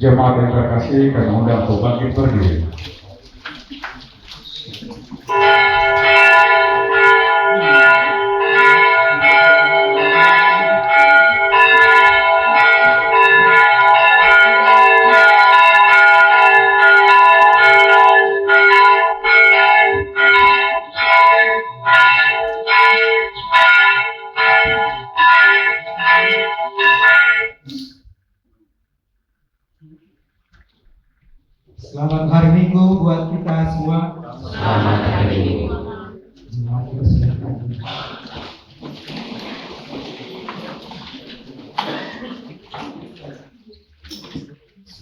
Jemaat yang terkasih, kami undang untuk bangkit berdiri. Selamat hari Minggu buat kita semua. Selamat hari Minggu.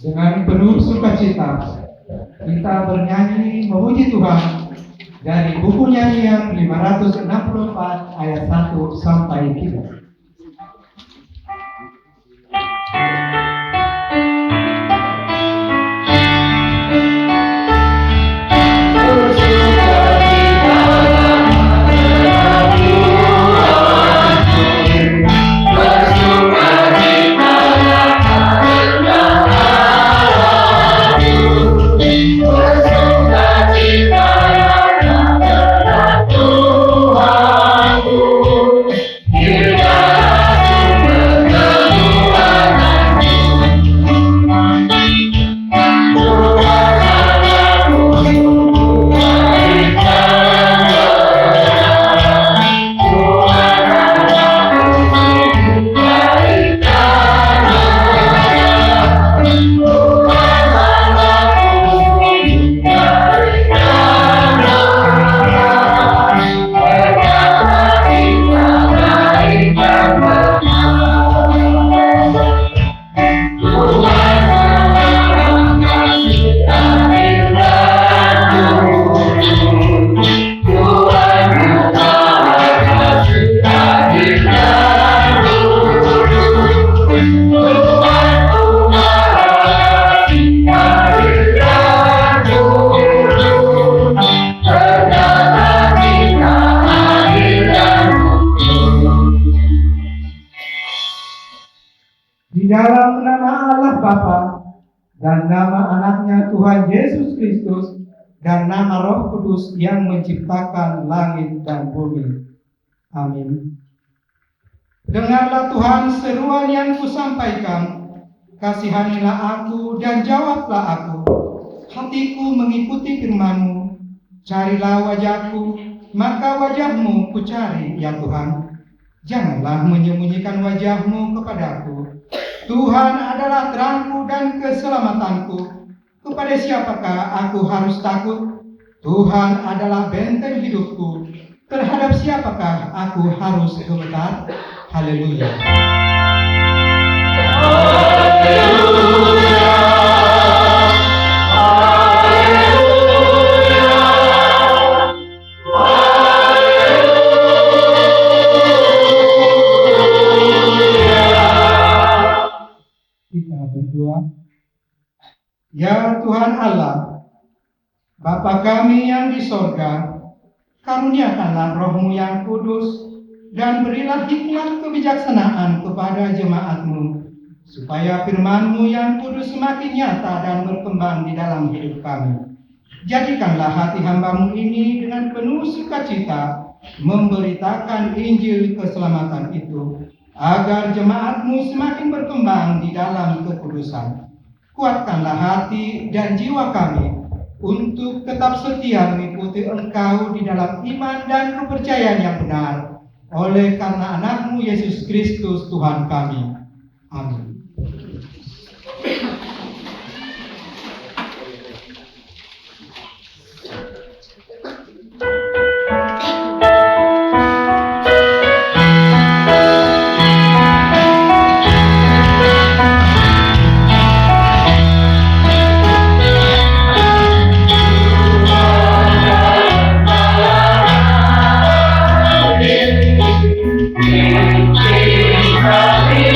Dengan penuh sukacita kita bernyanyi memuji Tuhan dari buku nyanyian 564 ayat 1 sampai 3. Di dalam nama Allah Bapa dan nama anaknya Tuhan Yesus Kristus dan nama Roh Kudus yang menciptakan langit dan bumi. Amin. Dengarlah Tuhan seruan yang kusampaikan, kasihanilah aku dan jawablah aku. Hatiku mengikuti firman-Mu, carilah wajahku, maka wajah-Mu kucari ya Tuhan. Janganlah menyembunyikan wajah-Mu kepadaku. Tuhan adalah terangku dan keselamatanku. Kepada siapakah aku harus takut? Tuhan adalah benteng hidupku. Terhadap siapakah aku harus gemetar? Haleluya. Kita berdoa. Ya Tuhan Allah, Bapa kami yang di sorga, karuniakanlah Roh-Mu yang kudus dan berilah hikmat kebijaksanaan kepada jemaat-Mu, supaya firman-Mu yang kudus semakin nyata dan berkembang di dalam hidup kami. Jadikanlah hati hamba-Mu ini dengan penuh sukacita memberitakan Injil keselamatan itu, agar jemaat-Mu semakin berkembang di dalam kekudusan. Kuatkanlah hati dan jiwa kami untuk tetap setia mengikuti Engkau di dalam iman dan kepercayaan yang benar, oleh karena anak-Mu Yesus Kristus Tuhan kami. Amin. Kami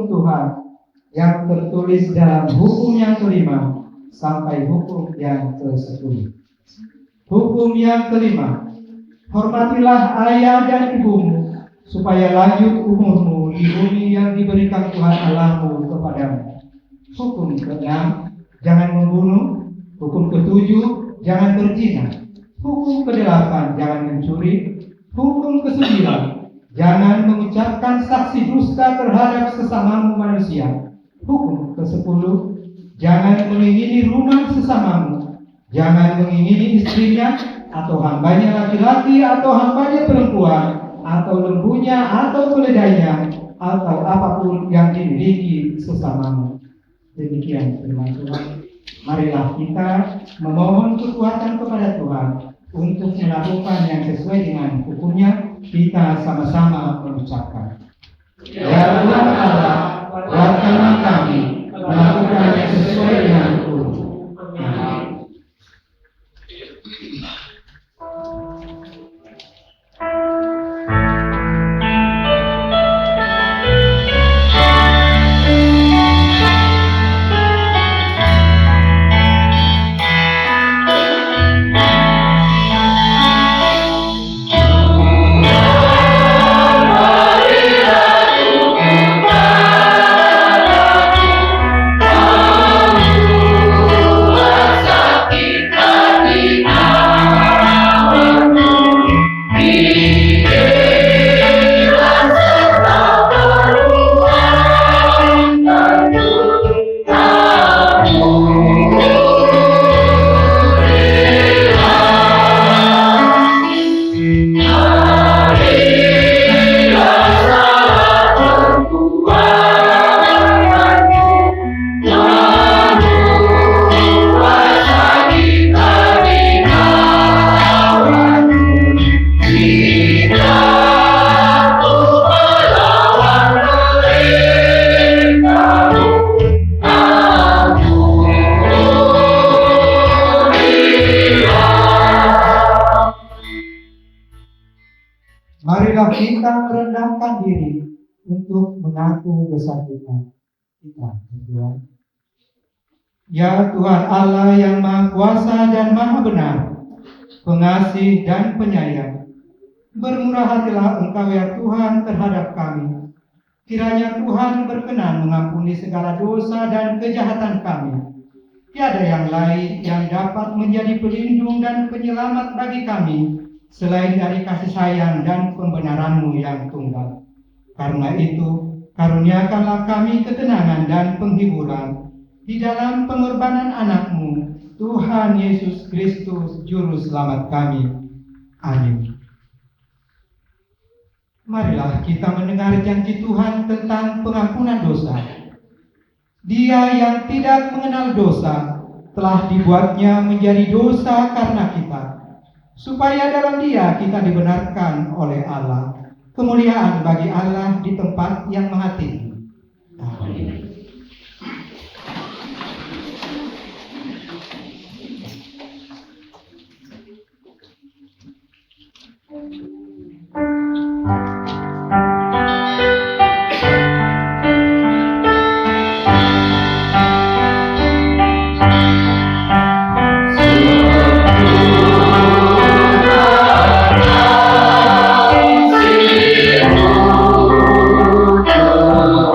hukum Tuhan yang tertulis dalam hukum yang kelima sampai hukum yang ke-10. Hukum yang kelima, hormatilah ayah dan ibumu, supaya lanjut umurmu di bumi yang diberikan Tuhan Allahmu kepadamu. Hukum ke-6, jangan membunuh. Hukum ke-7, jangan berzina. Hukum ke-8, jangan mencuri. Hukum ke-9, jangan mengucapkan saksi dusta terhadap sesamamu manusia. Hukum ke-10, jangan mengingini rumah sesamamu. Jangan mengingini istrinya, atau hambanya laki-laki, atau hambanya perempuan, atau lembunya, atau keledainya, atau apapun yang dimiliki sesamamu. Demikian firman Tuhan. Marilah kita memohon kekuatan kepada Tuhan untuk melakukan yang sesuai dengan hukumnya. Kita sama-sama mengucapkan, Ya Tuhan Allah, kuatkanlah kami melakukan yang sesuai dengan hukum. Amin. Marilah kita merendahkan diri untuk mengaku dosa kita. Kita berdoa. Ya Tuhan Allah yang Maha Kuasa dan Maha Benar, pengasih dan penyayang, bermurah hatilah Engkau ya Tuhan terhadap kami. Kiranya Tuhan berkenan mengampuni segala dosa dan kejahatan kami. Tiada yang lain yang dapat menjadi pelindung dan penyelamat bagi kami selain dari kasih sayang dan pembenaran-Mu yang tunggal. Karena itu, karuniakanlah kami ketenangan dan penghiburan di dalam pengorbanan anak-Mu, Tuhan Yesus Kristus, Juru Selamat kami. Amin. Marilah kita mendengar janji Tuhan tentang pengampunan dosa. Dia yang tidak mengenal dosa telah dibuatnya menjadi dosa karena kita, supaya dalam Dia kita dibenarkan oleh Allah. Kemuliaan bagi Allah di tempat yang maha tinggi. Amin. Oh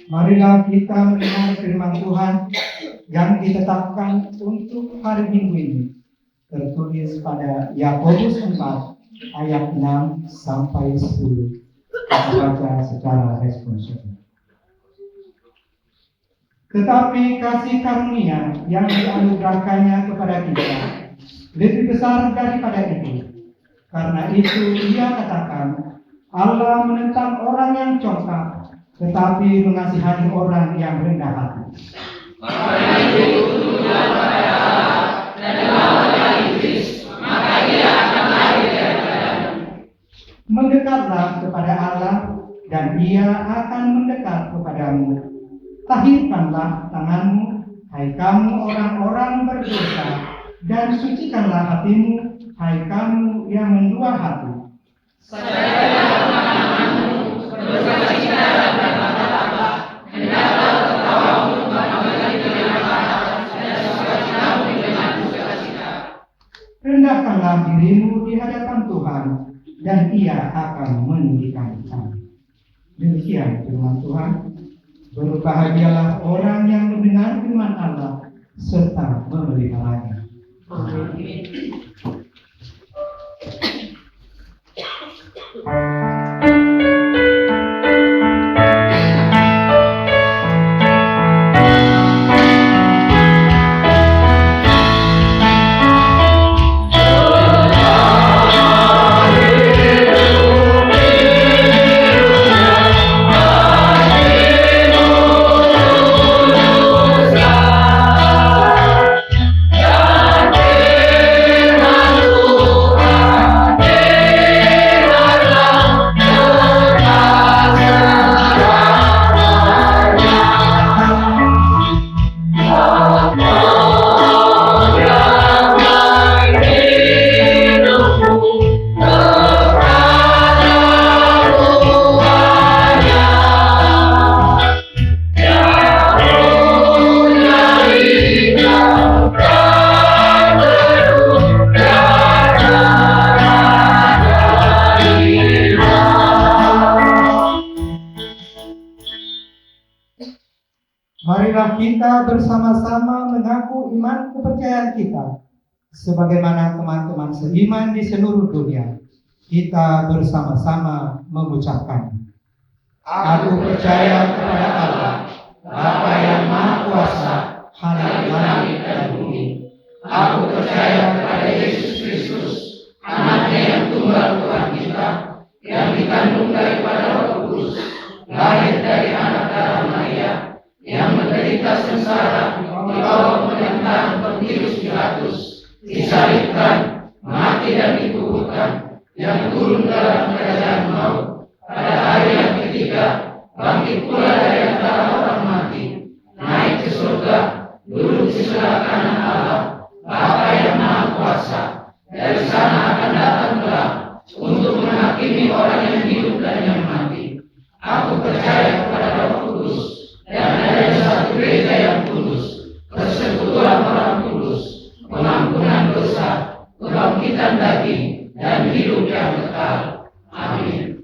Marilah kita mendengar firman Tuhan yang ditetapkan untuk hari Minggu ini. Tertulis pada Yakobus 4 ayat 6 sampai 10. Kita baca secara responsif. Tetapi kasih karunia yang dianugerahkannya kepada kita lebih besar daripada itu. Karena itu ia katakan, Allah menentang orang yang congkak, tetapi mengasihani orang yang rendah hati. Karena itu tunduklah kepada Allah dan lawanlah iblis, maka ia akan lari daripadamu. Mendekatlah kepada Allah dan ia akan mendekat kepadamu. Tahirkanlah tanganmu, hai kamu orang-orang berdosa, dan sucikanlah hatimu, hai kamu yang mendua hati. Sadarilah teman-temanmu, bersukacita dalam nama Allah, hendaklah tertawamu mengabaikan kebenaran dan sukacitamu dengan sukacita. Rendahkanlah dirimu di hadapan Tuhan, dan ia akan meninggikan kamu. Demikian firman Tuhan. Berbahagialah orang yang mendengar firman Allah serta memeliharanya. Amin. Marilah kita bersama-sama mengaku iman kepercayaan kita, sebagaimana teman-teman seiman di seluruh dunia. Kita bersama-sama mengucapkan, Aku percaya kepada Allah, Bapa yang Maha Kuasa, Khalik langit dan bumi. Aku percaya kepada Yesus Kristus, Anaknya yang tunggal Tuhan kita, yang dikandung daripada Roh Kudus, lahir dari anak darah Maria, yang menderita sengsara di bawah pemerintahan Pontius Pilatus, disalibkan, mati dan dikuburkan, yang turun dalam kerajaan maut, pada hari yang ketiga bangkit pula dari antara orang mati, naik ke surga, duduk di sebelah kanan Allah, Bapa yang Maha Kuasa. Dari sana akan datang kelak untuk menghakimi orang yang hidup dan yang mati. Aku percaya kepada Roh Kudus, dan ada satu gereja yang kudus, persekutuan orang kudus, pengampunan dosa, kebangkitan daging, dan hidup yang kekal. Amin.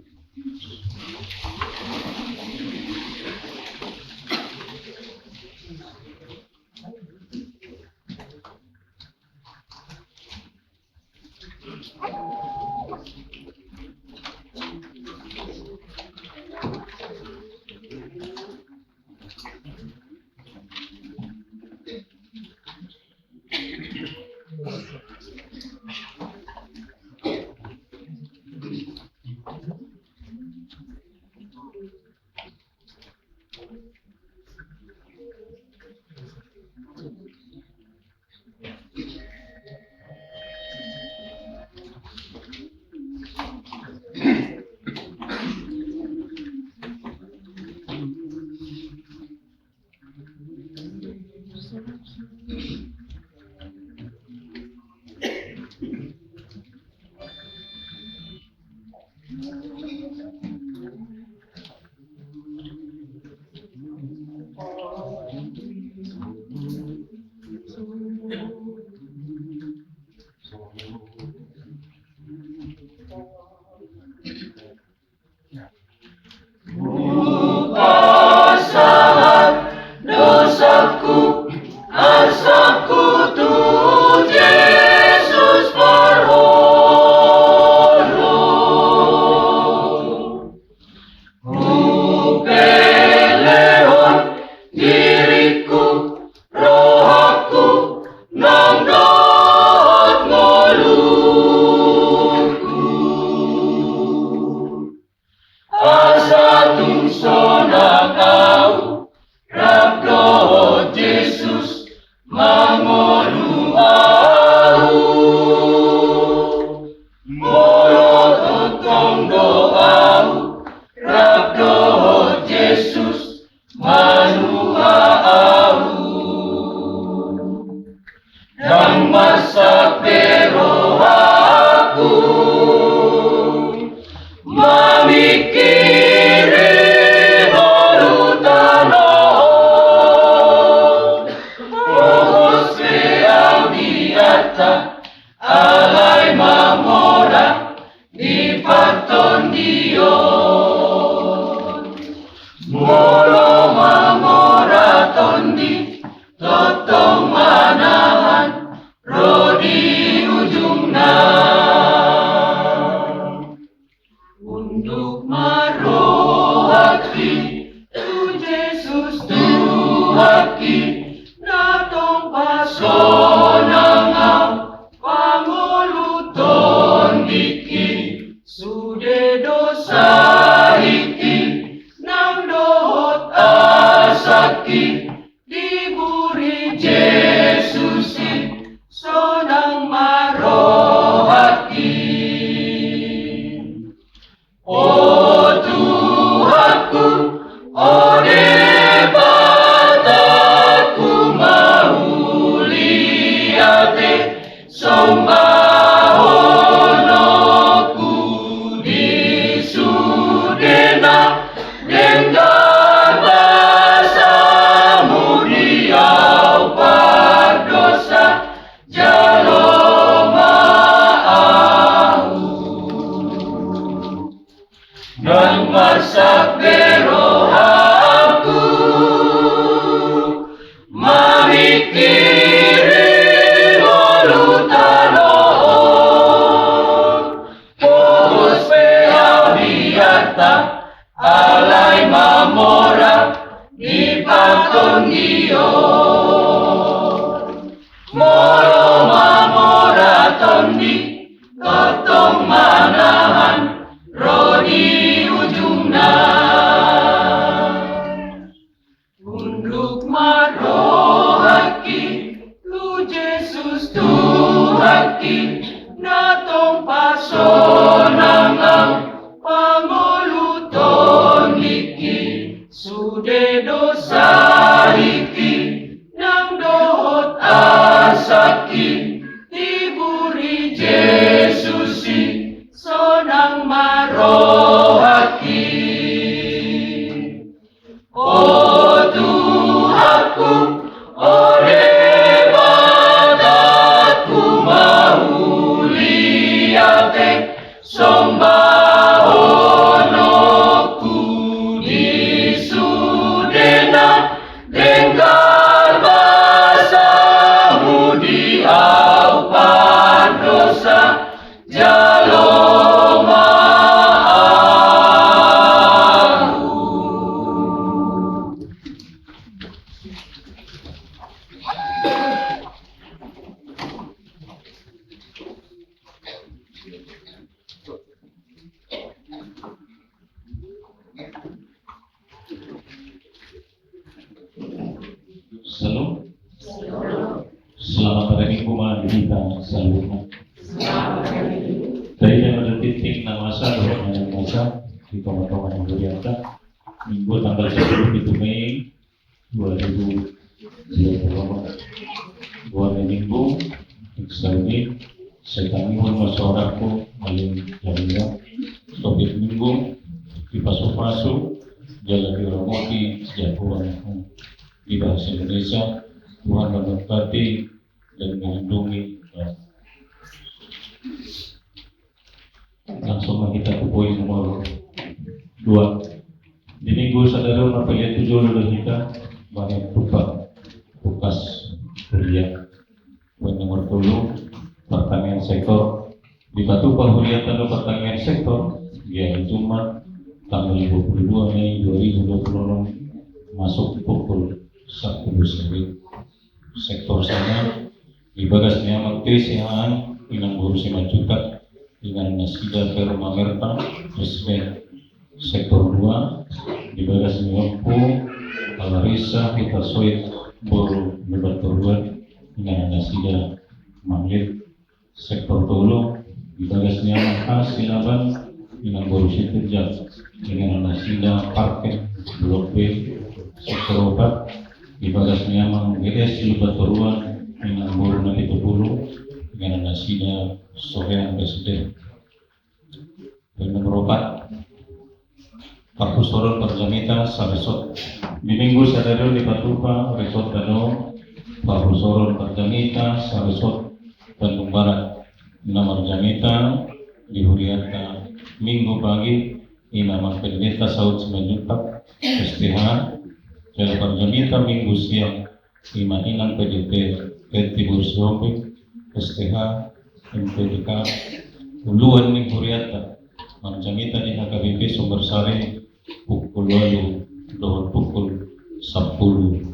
sude dosa iki nang dohot asaki tiburi Jesusi sonang marohaki. O Tuhanku, oleh badatku mahuliate sombahonoku di sudena dengkal basamu di aupan dosa jaloma. Shalom. Selamat hari Minggu malam kita selanjutnya. Dari yang ada titik masa dengan masa di teman-teman yang berjasa Minggu tanggal 10 Mei 2024. Buat Minggu sekali saya tanggung masyarakat maling jadinya Soviet Minggu di pasu-pasu jalan di Ramoti jatuhan di bahasa Indonesia. Tuhan memberkati dan melindungi. Langsung kita ke poin nomor 2. Di minggu saudara mapilihan 7 sudah kita banyak berupa bekas kuliah. Poin nomor 10 pertanian sektor di Batu Pahurian tanda pertanian sektor ya Jumat tanggal 22 Mei 2026 masuk pukul 10 sore. Sektor sana di bagasnya magtesiaan inang gurusi majukat dengan nasida Perma Merta Presiden. Sektor 2 di bagasnya Mampu Alarisa kita soit Boru Lebartoruan dengan nasida Manglit. Sektor 3 di bagasnya Mangkas Silaban inang gurusi Terjak dengan nasida Parket Blok B. Sektor 4 di bagasnya Mang GS Lebartoruan dengan Boru Nanti Tepulu dengan nasida Sohean Presiden. Dan nomor 4 Pakusoron Perjamita Saresot di minggu sadaro di Patupa Resort Dano Pakusoron Perjamita Saresot Bandung Barat nomor Jamita di Huriata minggu pagi Imam Pendeta Saud Semenjutak STH Jalan Perjamita minggu siang Imam Inang PDT Tibur Siombe STH MPDK Uluan ning Huriata Marjamita di HKBP Sumber Sari pukul 8 dohor pukul 10.30.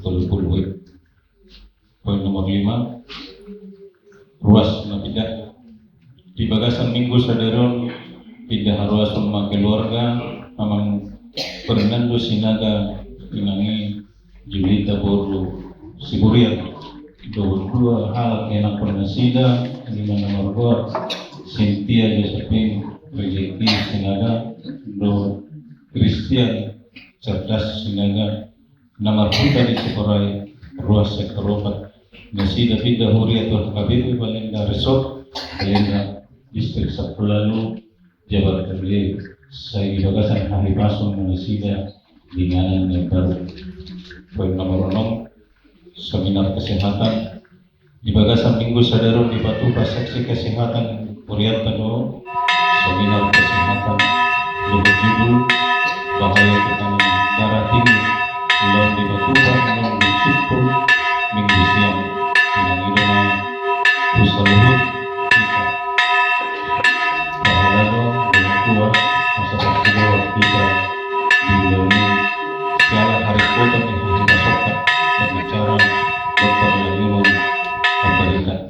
Poin nomor 5 ruas napidah di bagasan minggu sadaron pindah ruas rumah keluarga amang Fernando Sinaga inangi Julita Boru Siburian dohor 2 hal enak pernasida 5 nomor 2 Cynthia Josephine Rezeki Sinaga do Christian Cerdas Sinaga nomor kita di Ciporai ruas sektor 4 Nasida Pindah Huriatul KBP Balinda Resort Balinda Distrik Sabtu lalu Jawa Tengah. Saya di bagasan hari pasung Nasida Dinganan yang baru. Poin nomor 6 seminar kesehatan di bagasan minggu sadarun di Batu Seksi Kesehatan Huriat Tano seminar kesehatan berjudul bahaya tekanan darah tinggi ulang di Batu Bang di Sipul minggu siang dengan irama Pusaluhut kita bahaya dengan kuat masyarakat kedua kita dilindungi segala hari kota yang dimasukkan berbicara dokter Lagimun pemerintah.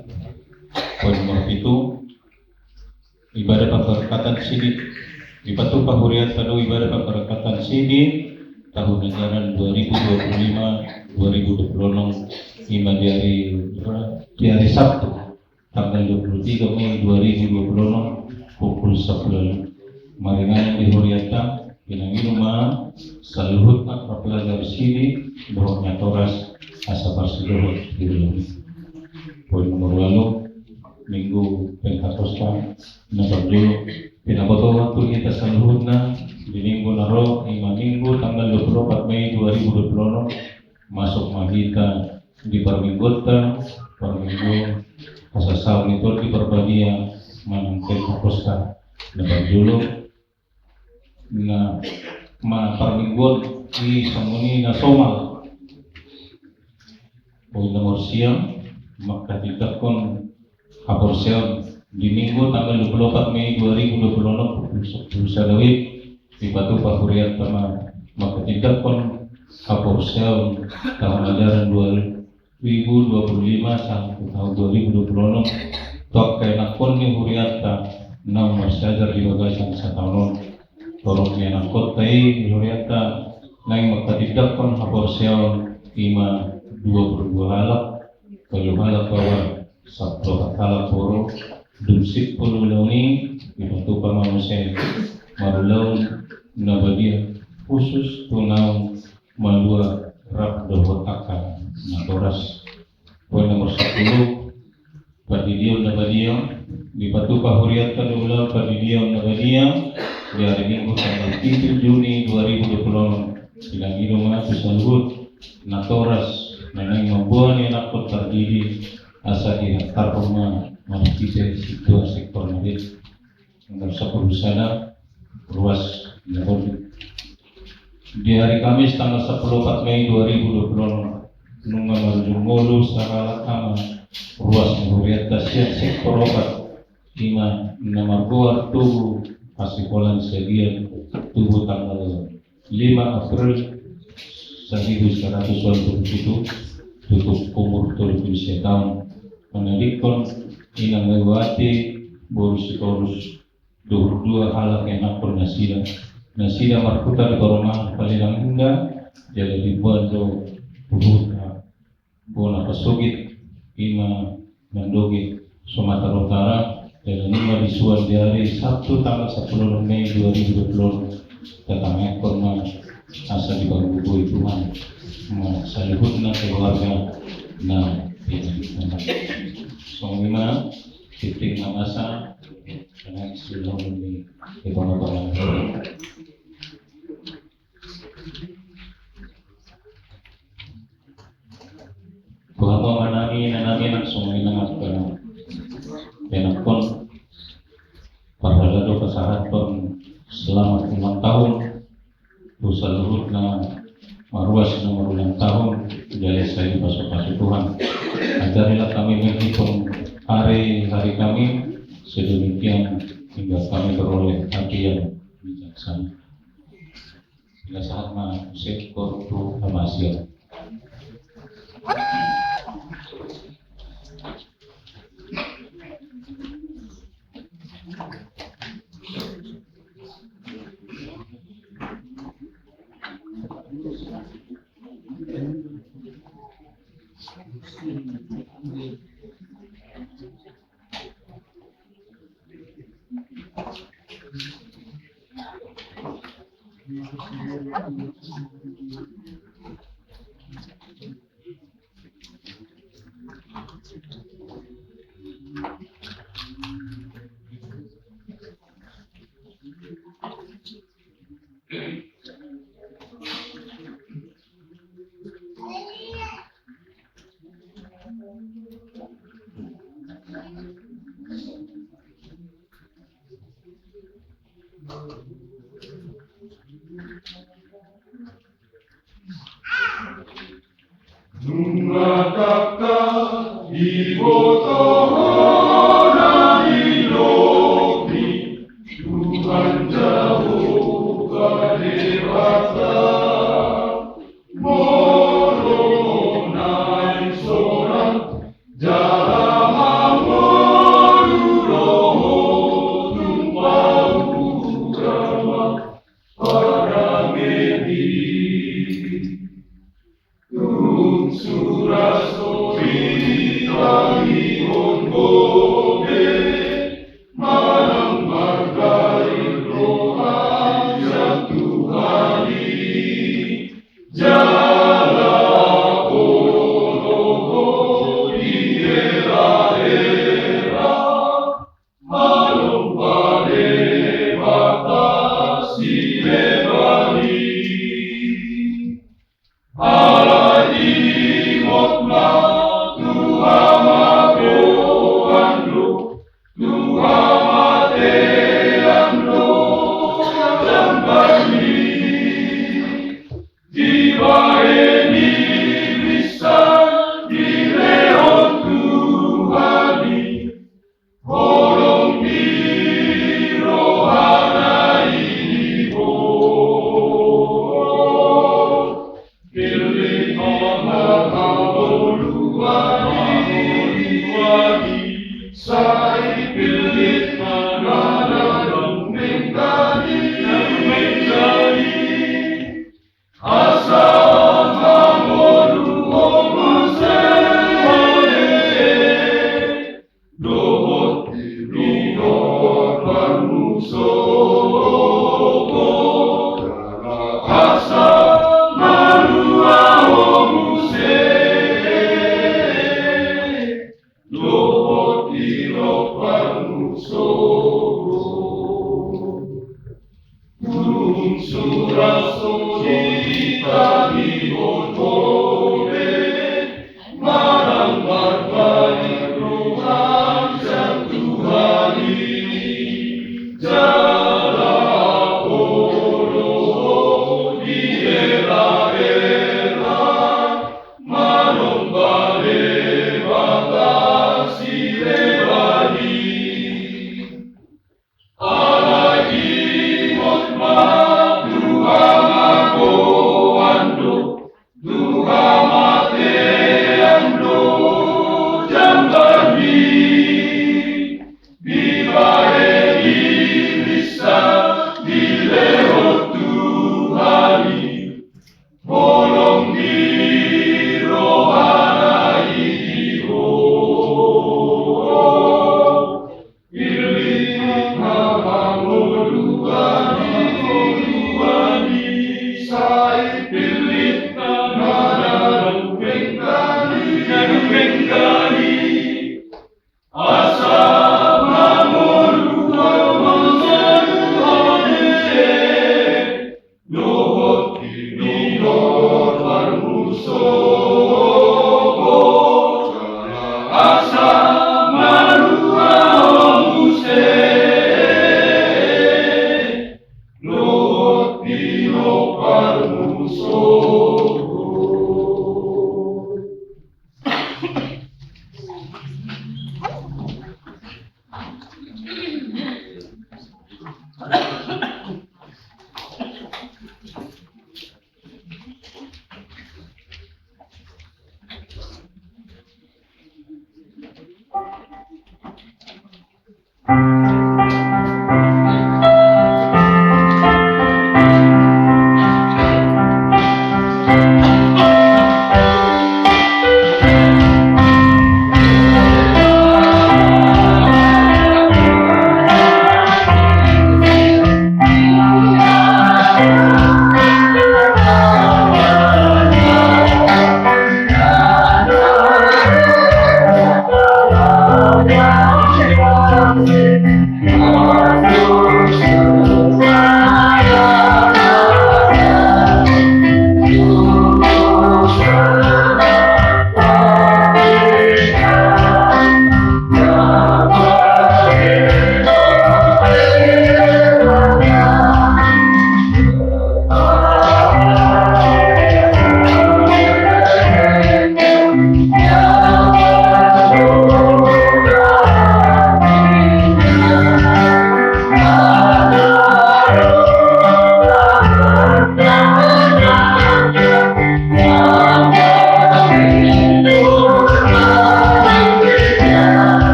Poin nomor 7 ibadah pemberkatan sini di Batu Pahurian Tado ibadah pemberkatan sini tahun ajaran 2025-2026 lima di hari Sabtu tanggal 23 Mei 2026 pukul 10 maringan di Huriata Pinangin rumah saluhut nak pelajar sini dohnya toras asa parsiluhut di dalam. Poin nomor 8 minggu Pentakosta nomor 2 pinaboto waktu kita saluhutna di minggu naro 5 minggu tanggal 24 Mei 2020 masuk magita di Parminggota Parminggu kasasal itu di Perbadia manang Pentakosta nomor 2 na Parminggot di Samuni na Somal. Poin nomor siang maka tidak kon Kaporseon di minggu tanggal 24 Mei 2026 Salawit di Batu Pahurian Tama maka tidak kon Kaporseon tahun ajaran 2025 sampai tahun 2026 tok kena kon ni Huriata 6 masyajar di bagasan setahun torok ni anak kotai Huriata nang maka tidak kon Kaporseon 22 halak kalau halak bahwa sabto halak poro dumsik puluh launi dibantu manusia marulaun nabadia khusus tunau malua rap dohotaka natoras. Poin nomor 10 Padidion nabadia di Batu Pahuriat Kadula Padidion nabadia di hari Minggu tanggal 7 Juni 2020 bilang rumah Tusalhut natoras nanang membuat anak terdiri asa dihantar rumah manakite situasi sektor medis nomor 10 sana ruas Nabodi. Di hari Kamis tanggal 14 Mei 2020 nunga marujungolu sakala kama ruas Huriata siap sektor obat ima namargoar tubuh pasikolan segian tubuh tanggal 5 April 1927 tutup umur 30 tahun menedikon inang lewati borus 22 halak yang akor nasida markuta di koromang palilang hingga jadi dibuat bubuta bona pasugit ima mandogi Sumatera Utara dan lima disuan di hari Sabtu tanggal 10 Mei 2020 tentang ekor asa di bawah Tuhan salihutna keluarga na Songima titik namasa dengan istilah ini di bawah bahwa manami nanami songima ngapkan penakon paralado kesehatan selamat 5 tahun dosa luhut na maruas nomor ulang tahun jadi saya pasok Tuhan ajarilah kami menghitung hari-hari kami sedemikian hingga kami beroleh hati yang bijaksana bila saat sektor tu amasia. Nunggakaka ibotohona hilopi Tuhan Jehovah dewasa moronai sorak jalan roho tumpah urama para medi Surasori tahihon gobe manang margari roha ya Tuhan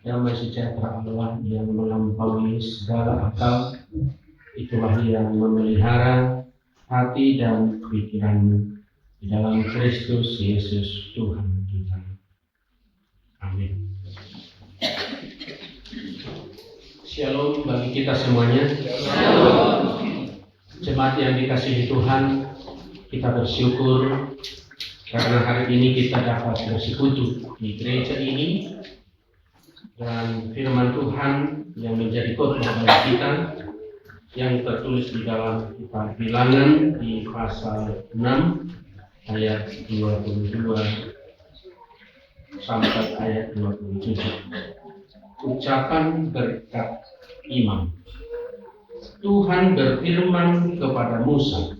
damai sejahtera Allah yang melampaui segala akal, itulah yang memelihara hati dan pikiranmu di dalam Kristus Yesus Tuhan kita. Amin. Shalom bagi kita semuanya. Shalom. Jemaat yang dikasihi Tuhan, kita bersyukur karena hari ini kita dapat bersekutu di gereja ini, dan firman Tuhan yang menjadi khotbah bagi kita yang tertulis di dalam kitab Bilangan di pasal 6 ayat 22 sampai ayat 27. Ucapan berkat imam. Tuhan berfirman kepada Musa,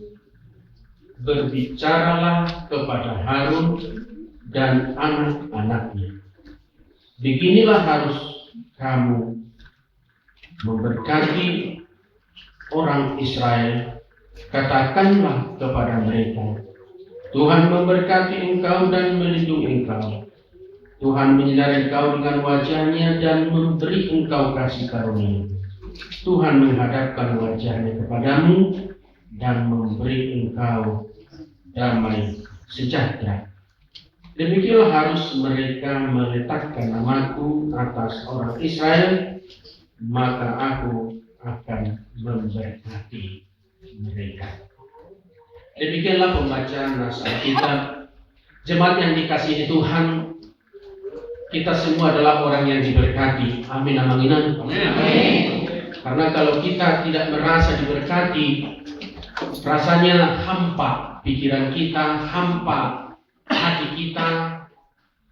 berbicaralah kepada Harun dan anak-anaknya. Beginilah harus kamu memberkati orang Israel. Katakanlah kepada mereka, Tuhan memberkati engkau dan melindungi engkau. Tuhan menyinari engkau dengan wajahnya dan memberi engkau kasih karunia. Tuhan menghadapkan wajahnya kepadamu dan memberi engkau damai sejahtera. Demikianlah harus mereka meletakkan namaku atas orang Israel, maka aku akan memberkati mereka. Demikianlah pembacaan nas Alkitab. Jemaat yang dikasihi Tuhan, kita semua adalah orang yang diberkati. Amin, amin, amin. Karena kalau kita tidak merasa diberkati, rasanya hampa pikiran kita, hampa hati kita,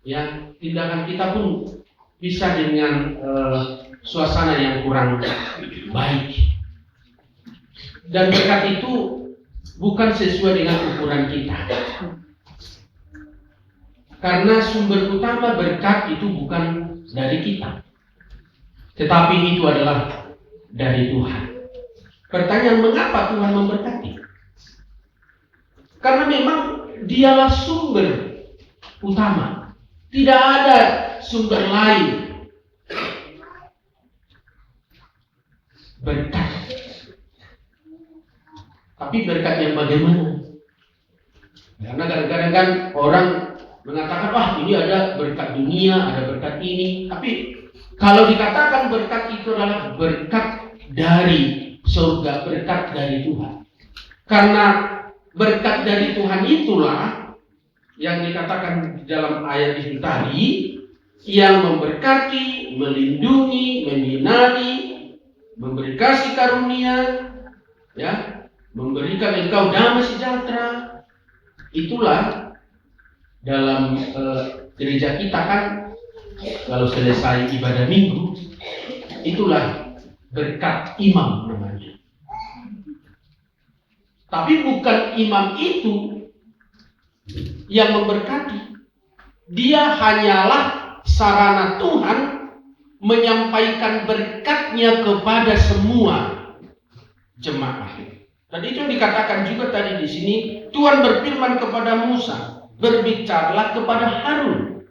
ya, tindakan kita pun bisa dengan suasana yang kurang baik. Dan berkat itu bukan sesuai dengan ukuran kita. Karena sumber utama berkat itu bukan dari kita, tetapi itu adalah dari Tuhan. Pertanyaan, mengapa Tuhan memberkati? Karena memang Dialah sumber utama. Tidak ada sumber lain berkat. Tapi berkat yang bagaimana? Karena kadang-kadang kan orang mengatakan, wah ini ada berkat dunia, ada berkat ini. Tapi kalau dikatakan berkat itu adalah berkat dari surga, berkat dari Tuhan. Karena berkat dari Tuhan itulah yang dikatakan di dalam ayat itu tadi, yang memberkati, melindungi, menyinari, memberi kasih karunia, ya, memberikan engkau damai sejahtera. Itulah dalam gereja kita kan, kalau selesai ibadah minggu, itulah berkat imam namanya. Tapi bukan imam itu yang memberkati. Dia hanyalah sarana Tuhan menyampaikan berkatnya kepada semua jemaat. Dan itu yang dikatakan juga tadi di sini, Tuhan berfirman kepada Musa, berbicaralah kepada Harun.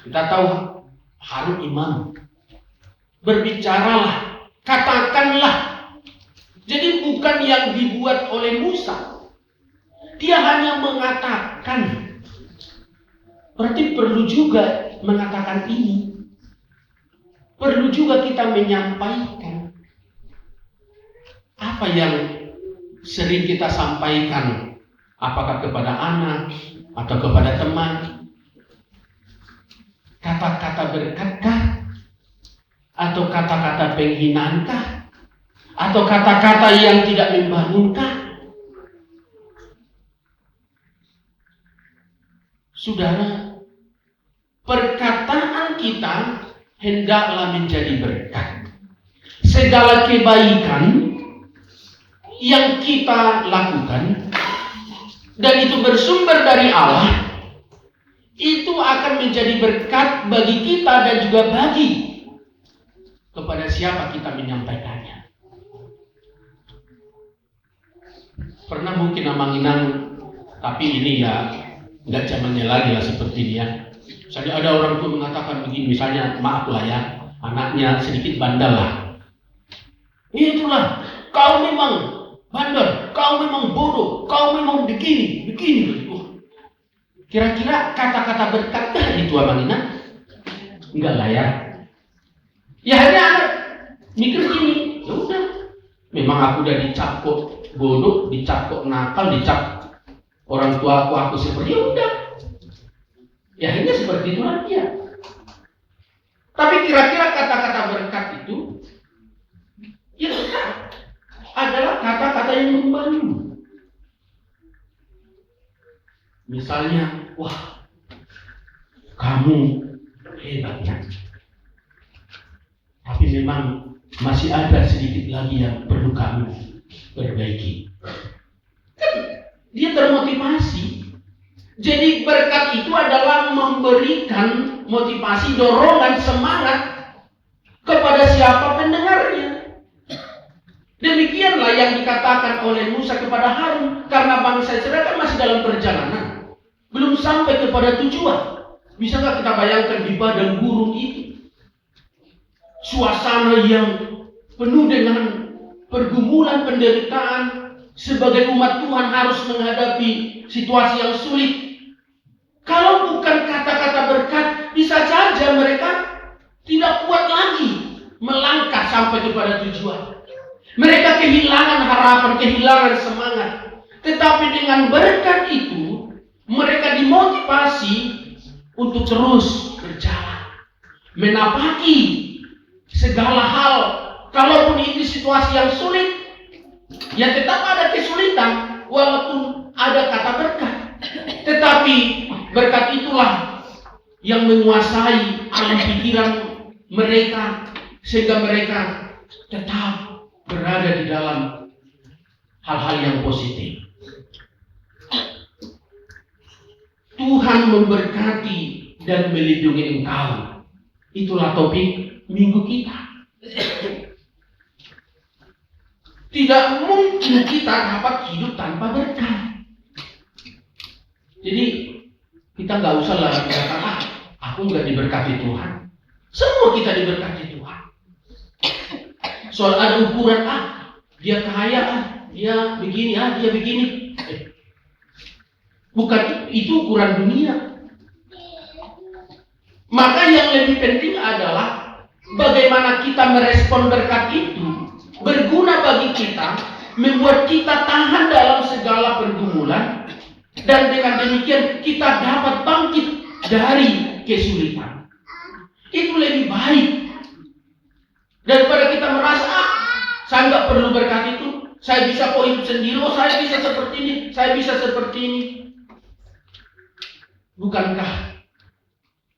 Kita tahu Harun imam. Berbicaralah, katakanlah. Jadi bukan yang dibuat oleh Musa. Dia hanya mengatakan. Berarti perlu juga mengatakan ini. Perlu juga kita menyampaikan. Apa yang sering kita sampaikan? Apakah kepada anak atau kepada teman? Kata-kata berkatkah? Atau kata-kata penghinankah? Atau kata-kata yang tidak membangunkah? Saudara, perkataan kita hendaklah menjadi berkat. Segala kebaikan yang kita lakukan dan itu bersumber dari Allah, itu akan menjadi berkat bagi kita dan juga bagi kepada siapa kita menyampaikannya. Pernah mungkin amanginan, tapi ini ya nggak zamannya lagi lah seperti dia. Misalnya ada orang tua mengatakan begini, misalnya maaf lah ya, anaknya sedikit bandel lah. Itulah, kau memang bandel, kau memang bodoh, kau memang begini. Kira-kira kata-kata berkatkah itu Amanina? Enggak lah ya. Ya hanya anak mikir gini, ya udah. Memang aku udah dicap kok bodoh, dicap kok nakal, dicap orang tua aku seperti ya udah. Ya hanya seperti itulah dia. Tapi kira-kira kata-kata berkat itu ya adalah kata-kata yang membangun. Misalnya, wah, kamu hebatnya. Tapi memang masih ada sedikit lagi yang perlu kamu perbaiki. Kan dia termotivasi. Jadi berkat itu adalah memberikan motivasi, dorongan, semangat kepada siapa pendengarnya. Demikianlah yang dikatakan oleh Musa kepada Harun, karena bangsa Israel kan masih dalam perjalanan, belum sampai kepada tujuan. Bisakah kita bayangkan di padang gurun itu, suasana yang penuh dengan pergumulan, penderitaan, sebagai umat Tuhan harus menghadapi situasi yang sulit. Kalau bukan kata-kata berkat, bisa saja mereka tidak kuat lagi melangkah sampai kepada tujuan. Mereka kehilangan harapan, kehilangan semangat. Tetapi dengan berkat itu, mereka dimotivasi untuk terus berjalan, menapaki segala hal. Kalaupun itu situasi yang sulit, ya tetap ada kesulitan, walaupun ada kata berkat. Tetapi berkat itulah yang menguasai alam pikiran mereka, sehingga mereka tetap berada di dalam hal-hal yang positif. Tuhan memberkati dan melindungi engkau. Itulah topik minggu kita. Tidak mungkin kita dapat hidup tanpa berkat. Jadi kita nggak usah lagi berkata, aku nggak diberkati Tuhan. Semua kita diberkati Tuhan. Soal ada ukuran, dia kaya, dia begini, dia begini. Bukan itu ukuran dunia. Maka yang lebih penting adalah bagaimana kita merespon berkat itu, berguna bagi kita, membuat kita tahan dalam segala pergumulan, dan dengan demikian kita dapat bangkit dari kesulitan. Itu lebih baik daripada kita merasa, saya nggak perlu berkat itu, saya bisa kok hidup sendiri, saya bisa seperti ini, saya bisa seperti ini. Bukankah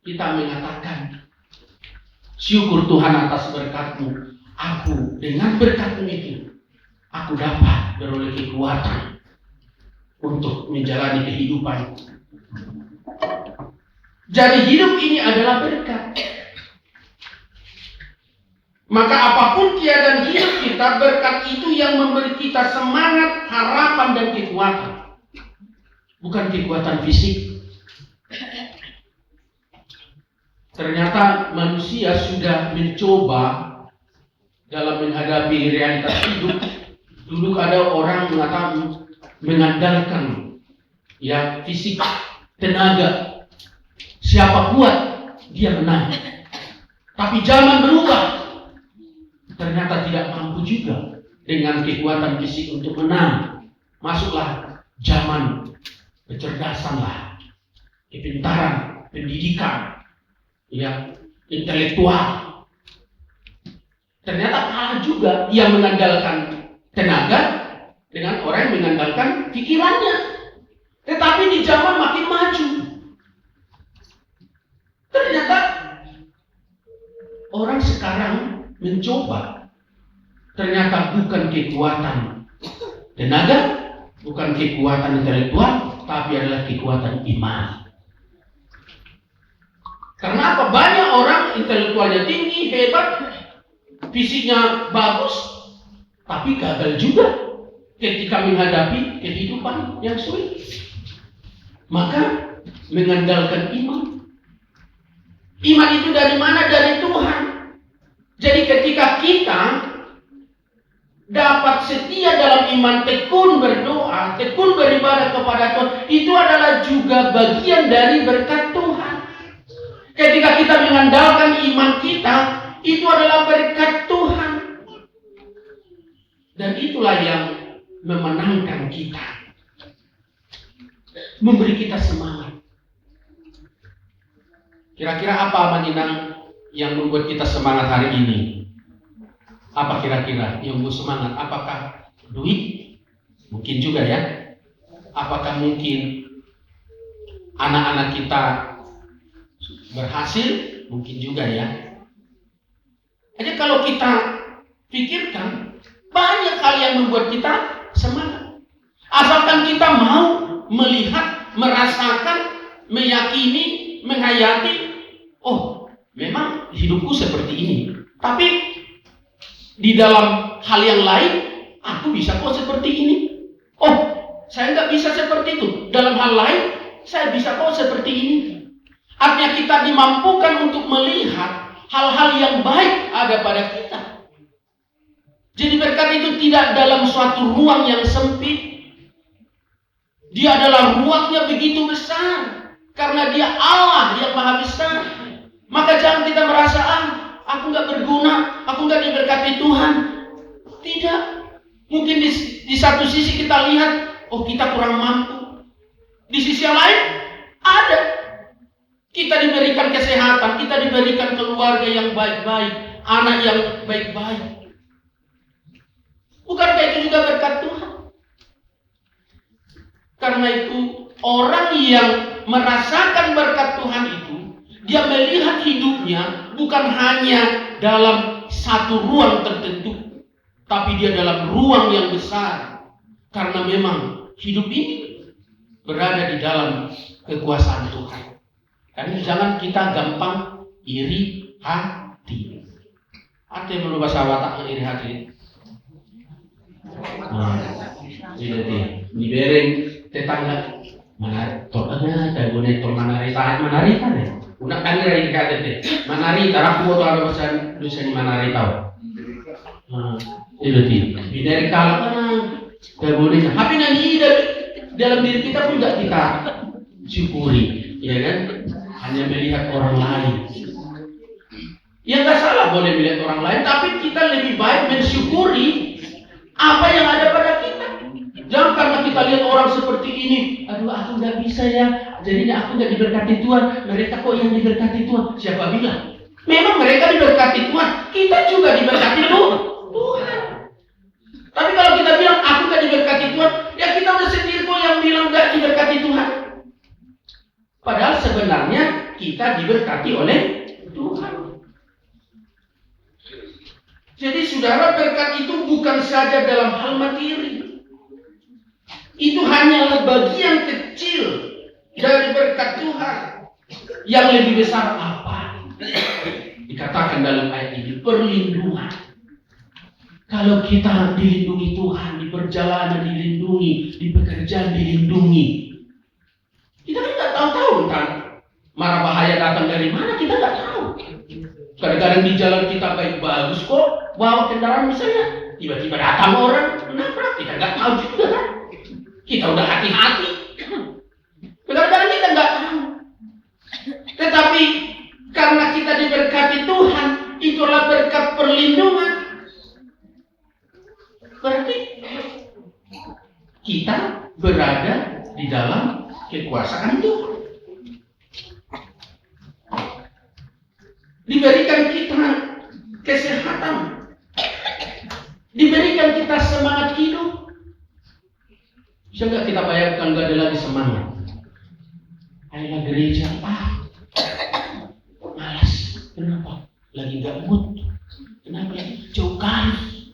kita mengatakan, syukur Tuhan atas berkat-Mu, aku dengan berkat-Mu itu, aku dapat beroleh kekuatan untuk menjalani kehidupan. Jadi hidup ini adalah berkat. Maka apapun keadaan hidup kita, berkat itu yang memberi kita semangat, harapan, dan kekuatan. Bukan kekuatan fisik. Ternyata manusia sudah mencoba dalam menghadapi realitas hidup. Dulu ada orang mengatakan mengandalkan ya fisik, tenaga. Siapa kuat, dia menang. Tapi zaman berubah. Ternyata tidak mampu juga dengan kekuatan fisik untuk menang. Masuklah zaman kecerdasan lah, kepintaran, pendidikan, ya, intelektual. Ternyata kalah juga yang mengandalkan tenaga dengan orang yang mengandalkan pikirannya. Tetapi di zaman makin maju, ternyata orang sekarang mencoba, ternyata bukan kekuatan tenaga, bukan kekuatan intelektual, tapi adalah kekuatan iman. Karena apa? Banyak orang intelektualnya tinggi, hebat, fisiknya bagus, tapi gagal juga ketika menghadapi kehidupan yang sulit. Maka mengandalkan iman. Iman itu dari mana? Dari Tuhan. Jadi ketika kita dapat setia dalam iman, tekun berdoa, tekun beribadah kepada Tuhan, itu adalah juga bagian dari berkat Tuhan. Ketika kita mengandalkan iman kita, itu adalah berkat Tuhan. Dan itulah yang memenangkan kita, memberi kita semangat. Kira-kira apa Maninang yang membuat kita semangat hari ini? Apa kira-kira yang membuat semangat? Apakah duit? Mungkin juga ya. Apakah mungkin anak-anak kita berhasil? Mungkin juga ya. Jadi kalau kita pikirkan, banyak hal yang membuat kita semangat. Asalkan kita mau melihat, merasakan, meyakini, menghayati, oh memang hidupku seperti ini. Tapi di dalam hal yang lain, aku bisa kok seperti ini. Oh, saya nggak bisa seperti itu. Dalam hal lain, saya bisa kok seperti ini. Artinya kita dimampukan untuk melihat hal-hal yang baik ada pada kita. Jadi berkat itu tidak dalam suatu ruang yang sempit. Dia adalah ruangnya begitu besar. Karena dia Allah yang maha besar. Maka jangan kita merasa, aku nggak berguna, aku nggak diberkati Tuhan. Tidak. Mungkin di satu sisi kita lihat, oh kita kurang mampu. Di sisi yang lain, ada. Kita diberikan kesehatan, kita diberikan keluarga yang baik-baik, anak yang baik-baik. Bukankah itu juga berkat Tuhan? Karena itu, orang yang merasakan berkat Tuhan itu, dia melihat hidupnya bukan hanya dalam satu ruang tertentu, tapi dia dalam ruang yang besar. Karena memang hidup ini berada di dalam kekuasaan Tuhan. Karena jangan kita gampang iri hati. Ada yang menurut bahasa Watak iri hati. Nah, jadi dibereng tetangga mana torna dan boleh tor manari tahan manari kan ya. Unak kan dari kata teh. Manari taraf foto ada pesan dosen manari tahu. Nah, itu dari kalau mana dan boleh. Tapi nanti dalam diri kita pun tidak kita syukuri, ya kan? Hanya melihat orang lain. Ya nggak salah boleh melihat orang lain, tapi kita lebih baik mensyukuri apa yang ada pada kita. Jangan karena kita lihat orang seperti ini, aduh aku nggak bisa ya, jadinya aku nggak diberkati Tuhan. Mereka kok yang diberkati Tuhan? Siapa bilang? Memang mereka diberkati Tuhan, kita juga diberkati Tuhan. Tapi kalau kita bilang aku nggak diberkati Tuhan, ya kita udah sendiri kok yang bilang nggak diberkati Tuhan. Padahal sebenarnya kita diberkati oleh Tuhan. Jadi saudara, berkat itu bukan saja dalam hal materi. Itu hanyalah bagian kecil dari berkat Tuhan. Yang lebih besar apa? Dikatakan dalam ayat ini, perlindungan. Kalau kita dilindungi Tuhan, di perjalanan dilindungi, di pekerjaan dilindungi. Kita kan nggak tahu kan, mara bahaya datang dari mana, kita nggak tahu. Kadang-kadang di jalan kita baik-bagus kok, bawa kendaraan misalnya, tiba-tiba datang orang menabrak, kita nggak tahu juga kan. Kita udah hati-hati. Kadang-kadang kita nggak tahu. Tetapi karena kita diberkati Tuhan, itulah berkat perlindungan. Berarti kita berada di dalam kekuasaan Tuhan. Diberikan kita kesehatan, diberikan kita semangat hidup. Bisa nggak kita bayangkan nggak ada lagi semangat? Ayolah gereja, malas. Kenapa? Lagi nggak mood. Kenapa lagi? Jauh kali.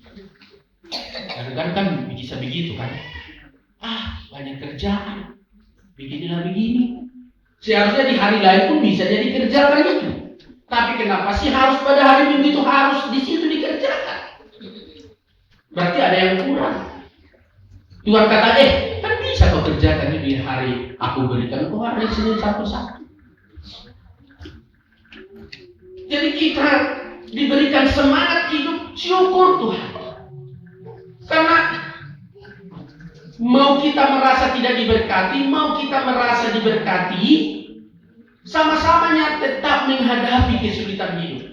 Kadang-kadang kan bisa begitu kan? Banyak kerjaan. Beginilah begini. Seharusnya di hari lain pun bisa jadi kerjaan itu. Tapi kenapa sih harus pada hari Minggu itu harus di situ dikerjakan? Berarti ada yang kurang. Tuhan kata, kan bisa kau kerjakan di hari aku berikan kau hari Senin satu. Jadi kita diberikan semangat hidup, syukur Tuhan. Karena mau kita merasa tidak diberkati, mau kita merasa diberkati, sama-samanya tetap menghadapi kesulitan hidup.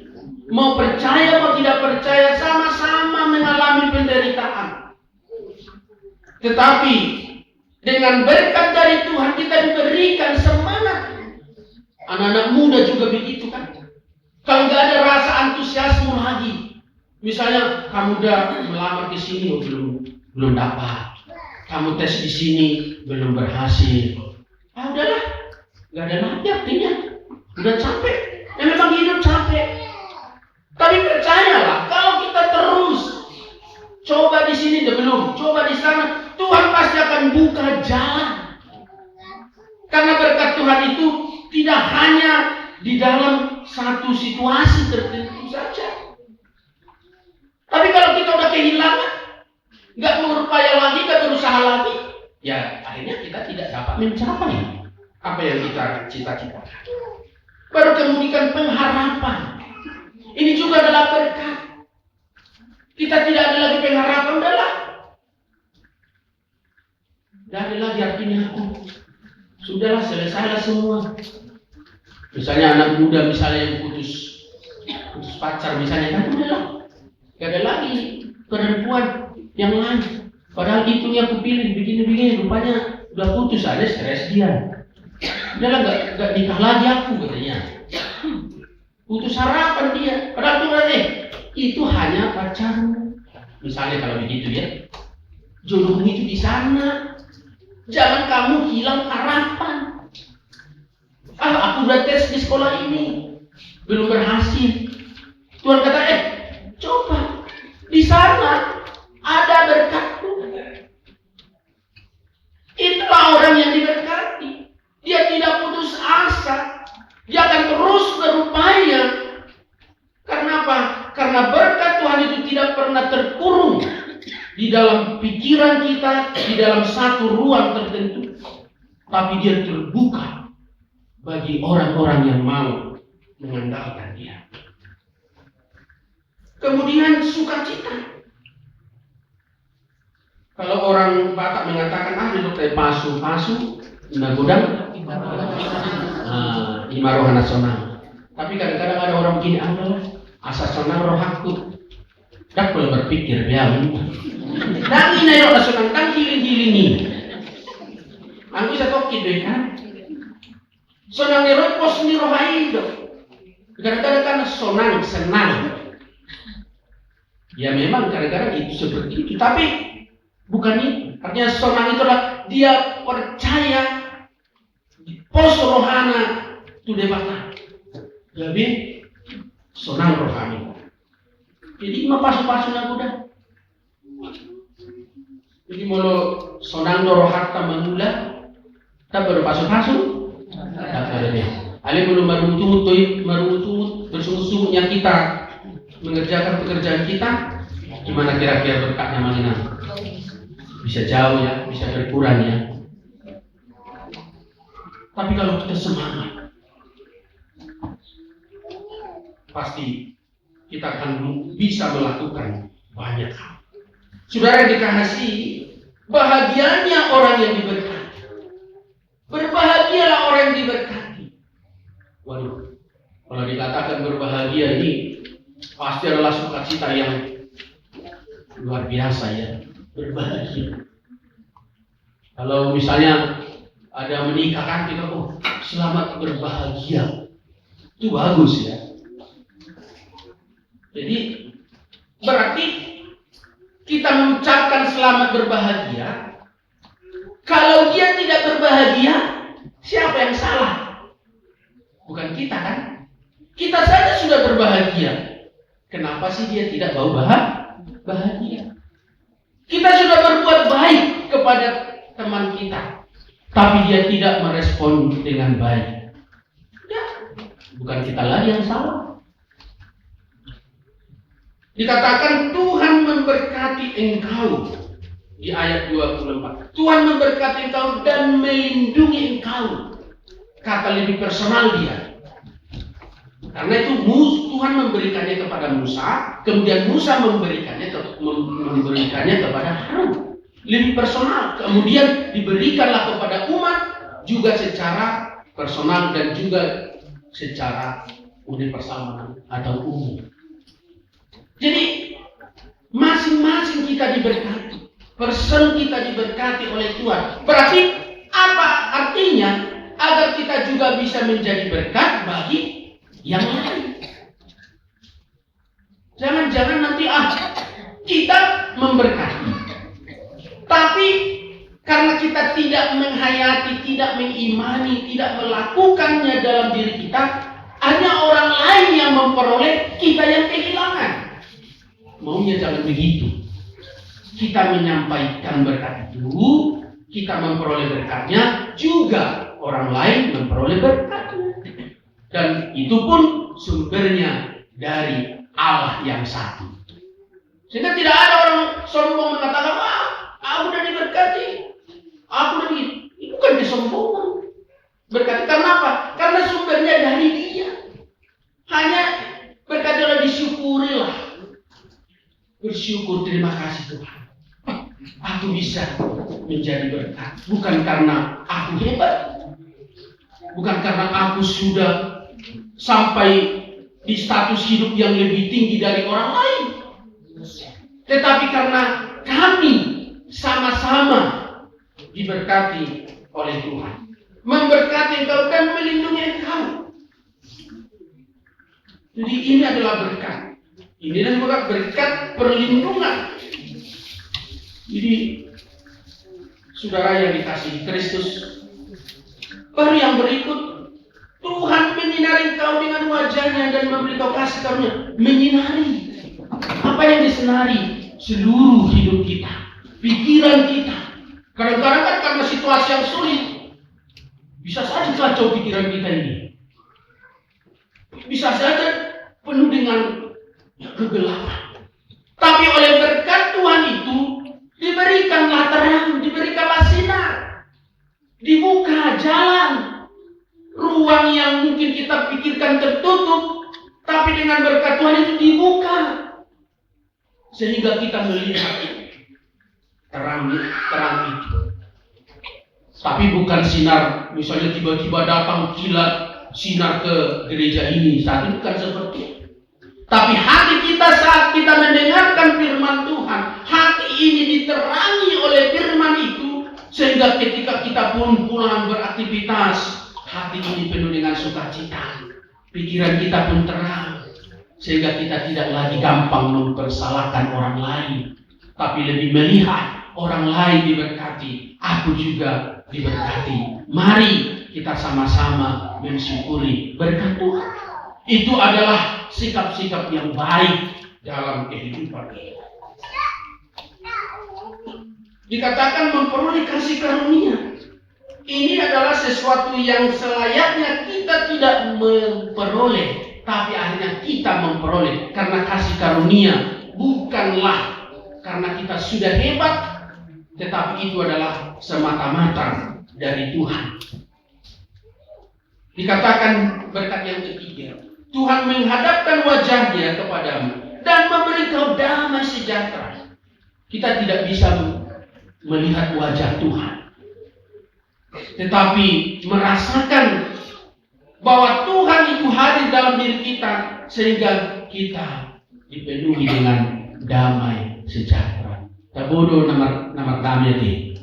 Mau percaya mau tidak percaya, sama-sama mengalami penderitaan. Tetapi dengan berkat dari Tuhan kita diberikan semangat. Anak-anak muda juga begitu kan. Kalau nggak ada rasa antusiasme lagi, misalnya kamu udah melamar di sini, belum dapat. Kamu tes di sini belum berhasil. Udahlah, nggak ada lagi artinya. Udah capek. Ya memang hidup capek. Tapi percayalah, kalau kita terus coba di sini belum, coba di sana, Tuhan pasti akan buka jalan. Karena berkat Tuhan itu tidak hanya di dalam satu situasi tertentu saja. Tapi kalau kita udah kehilangan, nggak berupaya lagi, nggak berusaha lagi, ya akhirnya kita tidak dapat mencapai apa yang kita cita-citakan. Baru kemudian pengharapan. Ini juga adalah berkat. Kita tidak ada lagi pengharapan, udahlah. Tidak ada lagi artinya aku. Sudahlah, selesailah semua. Misalnya anak muda misalnya yang putus pacar misalnya, kan udahlah. Tidak ada lagi perempuan yang lain. Padahal itu yang aku pilih begini-begini, rupanya udah putus, ada stres dia. Udahlah, nggak nikah lagi aku katanya. Putus harapan dia. Padahal Tuhan itu hanya pacarmu. Misalnya kalau begitu ya, jodohmu itu di sana. Jangan kamu hilang harapan. Aku udah tes di sekolah ini, belum berhasil. Tuhan kata, coba di sana ada berkatku. Itulah orang yang diberkati. Dia tidak putus asa. Dia akan terus berupaya. Karena apa? Karena berkat Tuhan itu tidak pernah terkurung di dalam pikiran kita, di dalam satu ruang tertentu. Tapi dia terbuka bagi orang-orang yang mau mengandalkan dia. Kemudian sukacita. Kalau orang Batak mengatakan, duduk teh pasu-pasu, gudang, imaroh nasional. Tapi kadang-kadang ada orang begini, asasonal rohakku. Tak boleh berpikir, biar. Dan ini roh nasional, kan hiling-hilingi. Aku bisa tokit deh kan. Sonang ni roh pos ni roh hidup. Kadang-kadang kan sonang, senang. Ya memang kadang-kadang itu seperti itu, tapi bukan itu. Artinya sonang itu adalah dia percaya pos rohana itu debata. Jadi sonang rohani. Jadi mau pasu-pasu nak udah. Jadi mau sonang rohata mengula, tak berpasu-pasu. Tak ada deh. Ali belum merutut bersungguh-sungguhnya kita mengerjakan pekerjaan kita. Gimana kira-kira berkatnya mana? Bisa jauh ya, bisa berkurang ya. Tapi kalau kita semangat, pasti kita akan bisa melakukan banyak hal. Saudara dikasihi, bahagianya orang yang diberkati. Berbahagialah orang yang diberkati. Waduh, kalau dikatakan berbahagia ini pasti adalah sukacita yang luar biasa ya. Berbahagia. Kalau misalnya ada menikah kan kita selamat berbahagia. Itu bagus ya. Jadi berarti kita mengucapkan selamat berbahagia. Kalau dia tidak berbahagia, siapa yang salah? Bukan kita kan? Kita saja sudah berbahagia. Kenapa sih dia tidak mau bahagia? Kita sudah berbuat baik kepada teman kita, tapi dia tidak merespon dengan baik. Ya, bukan kita lagi yang salah. Dikatakan Tuhan memberkati engkau di ayat 24. Tuhan memberkati engkau dan melindungi engkau. Kata lebih personal dia. Karena itu Tuhan memberikannya kepada Musa, kemudian Musa memberikannya kepada Harun. Lebih personal, kemudian diberikanlah kepada umat juga secara personal dan juga secara universal atau umum. Jadi masing-masing kita diberkati, person kita diberkati oleh Tuhan. Berarti apa artinya? Agar kita juga bisa menjadi berkat bagi yang lain. Jangan-jangan nanti kita memberkati, tapi karena kita tidak menghayati, tidak mengimani, tidak melakukannya dalam diri kita, hanya orang lain yang memperoleh, kita yang kehilangan. Maunya jangan begitu. Kita menyampaikan berkat itu, kita memperoleh berkatnya, juga orang lain memperoleh berkatnya. Dan itu pun sumbernya dari Allah yang satu. Sehingga tidak ada orang sombong mengatakan, aku udah diberkati, aku udah itu bukan kesombongan. Berkati karena apa? Karena sumbernya dari Dia. Hanya berkati oleh disyukurilah. Bersyukur, terima kasih Tuhan. Aku bisa menjadi berkat. Bukan karena aku hebat. Bukan karena aku sudah sampai di status hidup yang lebih tinggi dari orang lain. Tetapi karena kami sama-sama diberkati oleh Tuhan. Memberkati engkau dan melindungi engkau. Jadi ini adalah berkat. Ini adalah berkat perlindungan. Jadi saudara yang dikasihi Kristus, baru yang berikut, Tuhan menyinari engkau dengan wajahnya dan memberi kau kasih karunia. Menyinari. Apa yang disenari? Seluruh hidup kita, pikiran kita. Kadang-kadang kan karena situasi yang sulit, bisa saja kacau pikiran kita ini. Bisa saja penuh dengan kegelapan. Tapi oleh berkat Tuhan itu, diberikanlah terang, diberikanlah sinar. Dibuka jalan. Ruang yang mungkin kita pikirkan tertutup, tapi dengan berkat Tuhan itu dibuka. Sehingga kita melihat terang itu. Tapi bukan sinar, misalnya tiba-tiba datang kilat sinar ke gereja ini. Saat itu bukan seperti itu. Tapi hati kita saat kita mendengarkan firman Tuhan, hati ini diterangi oleh firman itu, sehingga ketika kita pun pulang beraktivitas, hati ini penuh dengan sukacita. Pikiran kita pun terang, sehingga kita tidak lagi gampang mempersalahkan orang lain, tapi lebih melihat orang lain diberkati, aku juga diberkati. Mari kita sama-sama mensyukuri berkat Tuhan. Itu adalah sikap-sikap yang baik dalam kehidupan kita. Dikatakan memperoleh kasih karunia. Ini adalah sesuatu yang selayaknya kita tidak memperoleh, tapi akhirnya kita memperoleh karena kasih karunia. Bukanlah karena kita sudah hebat, tetapi itu adalah semata-mata dari Tuhan. Dikatakan berkat yang ketiga, Tuhan menghadapkan wajahnya kepadamu dan memberi kau damai sejahtera. Kita tidak bisa melihat wajah Tuhan, tetapi merasakan bahwa Tuhan itu hadir dalam diri kita, sehingga kita dipenuhi dengan damai sejahtera. Tabodo nomor damai itu.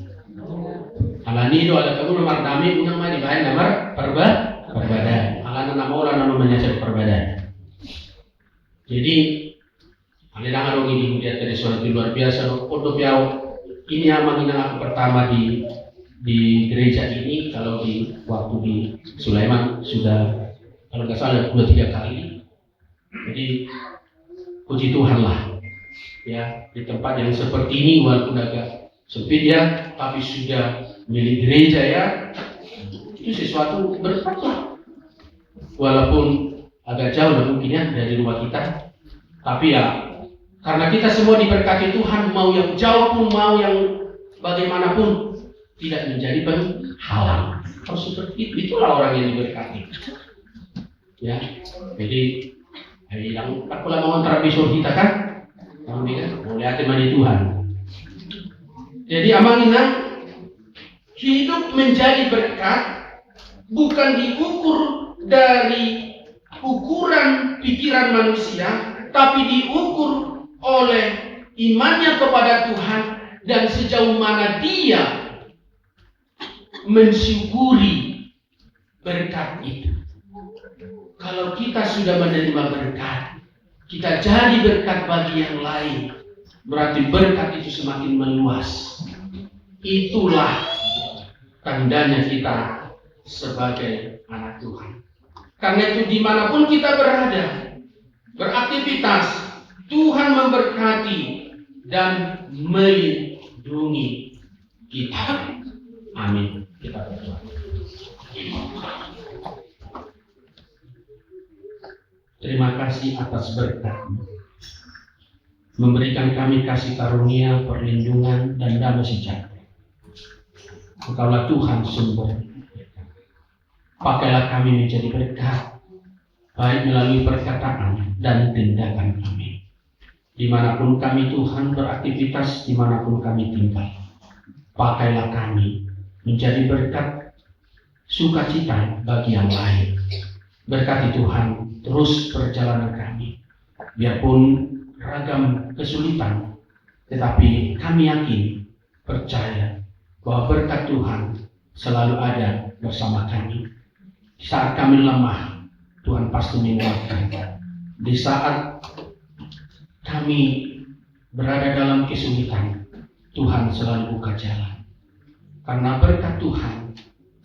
Alani do ada tabodo nomor damai unang mari bahan nomor perbedaan. Alana nama orang nama menyesal perbedaan. Jadi alina ngarong ini dia tadi suatu luar biasa. Untuk yang ini amang aku pertama di gereja ini. Kalau di waktu di Sulaiman sudah kalau nggak salah 2-3 kali. Jadi puji Tuhan lah ya, di tempat yang seperti ini walaupun agak sempit ya, tapi sudah milik gereja ya, itu sesuatu berkat lah. Walaupun agak jauh lah mungkin ya dari rumah kita, tapi ya karena kita semua diberkati Tuhan, mau yang jauh pun mau yang bagaimanapun tidak menjadi penghalang. Harus seperti itu. Itulah orang yang diberkati. Ya, jadi yang tak pula mau terabisur kita kan, kami kan boleh hati mandi Tuhan. Jadi amang inang hidup menjadi berkat bukan diukur dari ukuran pikiran manusia, tapi diukur oleh imannya kepada Tuhan dan sejauh mana dia mensyukuri berkat itu. Kalau kita sudah menerima berkat, kita jadi berkat bagi yang lain, berarti berkat itu semakin meluas. Itulah tandanya kita sebagai anak Tuhan. Karena itu dimanapun kita berada, beraktivitas, Tuhan memberkati dan melindungi kita. Amin. Kita berdoa. Terima kasih atas berkat-Mu, memberikan kami kasih karunia, perlindungan, dan damai sejahtera. Engkaulah Tuhan sumber. Pakailah kami menjadi berkat, baik melalui perkataan dan tindakan kami. Dimanapun kami Tuhan beraktivitas, dimanapun kami tinggal, pakailah kami menjadi berkat sukacita bagi yang lain. Berkati Tuhan terus perjalanan kami, biarpun ragam kesulitan, tetapi kami yakin, percaya bahwa berkat Tuhan selalu ada bersama kami. Saat kami lemah, Tuhan pasti menguatkan. Di saat kami berada dalam kesulitan, Tuhan selalu buka jalan. Karena berkat Tuhan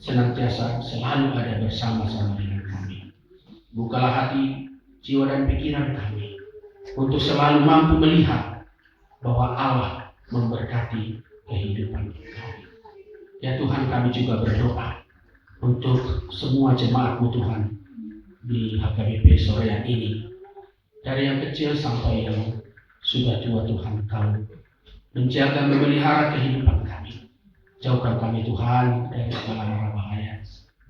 senantiasa selalu ada bersama-sama dengan kami. Bukalah hati, jiwa dan pikiran kami untuk selalu mampu melihat bahwa Allah memberkati kehidupan kami. Ya Tuhan, kami juga berdoa untuk semua jemaat-Mu Tuhan di HKBP sore yang ini, dari yang kecil sampai yang sudah tua. Tuhan, Kau menjaga, memelihara kehidupan kami. Jauhkan kami Tuhan dari segala mara bahaya,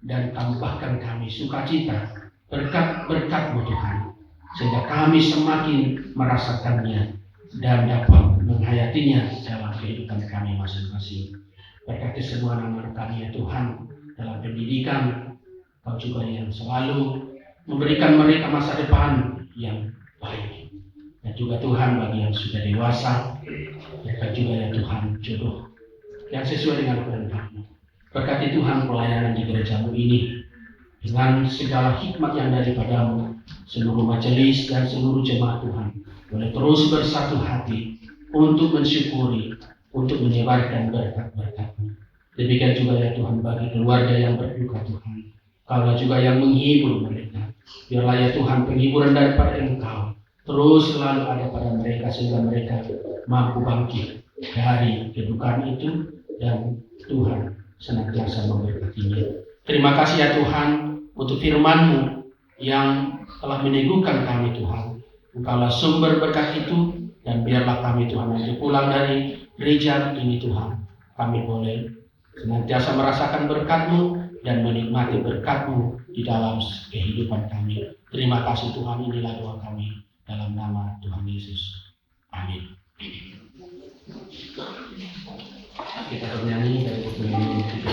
dan tambahkan kami sukacita berkat-berkat-Mu Tuhan, sehingga kami semakin merasakannya dan dapat menghayatinya dalam kehidupan kami masing-masing. Berkati semua anak kami ya Tuhan, dalam pendidikan, Kau juga yang selalu memberikan mereka masa depan yang baik. Dan juga Tuhan bagi yang sudah dewasa, mereka juga ya Tuhan jodoh yang sesuai dengan kehendak-Mu. Berkati Tuhan pelayanan di gereja-Mu ini dengan segala hikmat yang daripada-Mu. Seluruh majelis dan seluruh jemaat Tuhan boleh terus bersatu hati untuk mensyukuri, untuk menyebarkan berkat-berkat-Mu. Demikian juga ya Tuhan bagi keluarga yang berduka Tuhan, Kaulah juga yang menghibur mereka. Biarlah ya Tuhan penghiburan daripada Engkau terus selalu ada pada mereka, sehingga mereka mampu bangkit dari kedukaan itu, dan Tuhan senantiasa memberkatinya. Terima kasih ya Tuhan untuk firman-Mu yang telah meneguhkan kami Tuhan. Engkaulah sumber berkat itu, dan biarlah kami Tuhan nanti pulang dari gereja ini Tuhan, kami boleh senantiasa merasakan berkat-Mu dan menikmati berkat-Mu di dalam kehidupan kami. Terima kasih Tuhan, inilah doa kami dalam nama Tuhan Yesus. Amin. Kita bernyanyi dari penyanyi kita.